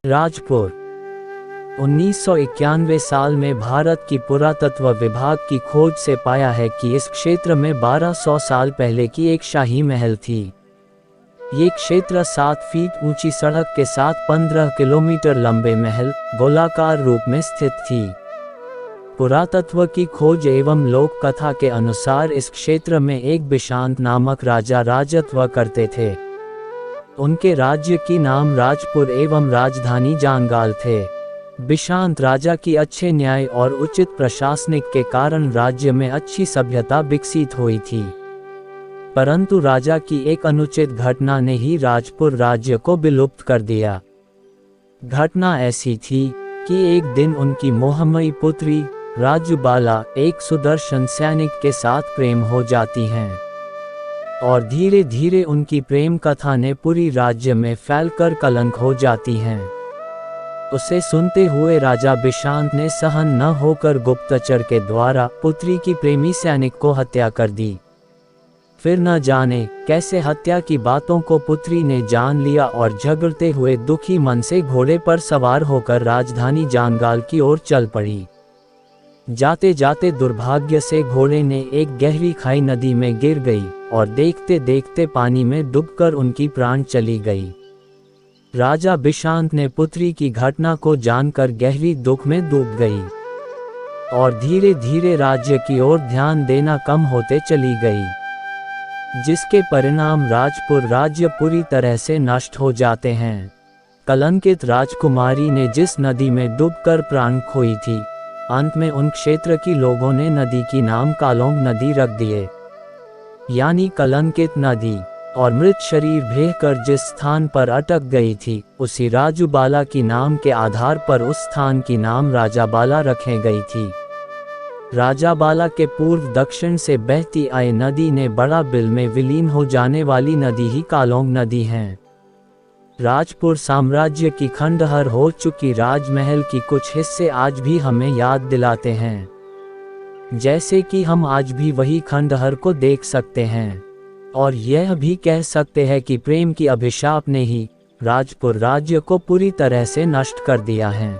राजपुर 1991 साल में भारत की पुरातत्व विभाग की खोज से पाया है कि इस क्षेत्र में 1200 साल पहले की एक शाही महल थी। ये क्षेत्र 7 फीट ऊंची सड़क के साथ 15 किलोमीटर लंबे महल गोलाकार रूप में स्थित थी। पुरातत्व की खोज एवं लोक कथा के अनुसार इस क्षेत्र में एक बिशांत नामक राजा राजत्व करते थे। उनके राज्य की नाम राजपुर एवं राजधानी जांगाल थे। बिशांत राजा की अच्छे न्याय और उचित प्रशासनिक के कारण राज्य में अच्छी सभ्यता विकसित हुई थी। परंतु राजा की एक अनुचित घटना ने ही राजपुर राज्य को विलुप्त कर दिया। घटना ऐसी थी कि एक दिन उनकी मोहमयी पुत्री राजबाला एक सुदर्शन सैनिक के साथ प्रेम हो जाती हैं और धीरे धीरे उनकी प्रेम कथा ने पूरी राज्य में फैलकर कलंक हो जाती हैं। उसे सुनते हुए राजा बिशांत ने सहन न होकर गुप्तचर के द्वारा पुत्री की प्रेमी सैनिक को हत्या कर दी। फिर न जाने कैसे हत्या की बातों को पुत्री ने जान लिया और झगड़ते हुए दुखी मन से घोड़े पर सवार होकर राजधानी जांगाल की ओर चल पड़ी। जाते जाते दुर्भाग्य से घोड़े ने एक गहरी खाई नदी में गिर गई और देखते देखते पानी में डूबकर उनकी प्राण चली गई। राजा बिशांत ने पुत्री की घटना को जानकर गहरी दुख में डूब गई और धीरे धीरे राज्य की ओर ध्यान देना कम होते चली गई, जिसके परिणाम राजपुर राज्य पूरी तरह से नष्ट हो जाते हैं। कलंकित राजकुमारी ने जिस नदी में डूबकर प्राण खोई थी, अंत में उन क्षेत्र की लोगों ने नदी की नाम कालोंग नदी रख दिए, यानी कलंकित नदी। और मृत शरीर भेकर जिस स्थान पर अटक गई थी, उसी राजूबाला की नाम के आधार पर उस स्थान की नाम राजाबाला रखे गई थी। राजाबाला के पूर्व दक्षिण से बहती आई नदी ने बड़ा बिल में विलीन हो जाने वाली नदी ही कालोंग नदी है। राजपुर साम्राज्य की खंडहर हो चुकी राजमहल की कुछ हिस्से आज भी हमें याद दिलाते हैं, जैसे कि हम आज भी वही खंडहर को देख सकते हैं और यह भी कह सकते हैं कि प्रेम की अभिशाप ने ही राजपुर राज्य को पूरी तरह से नष्ट कर दिया है।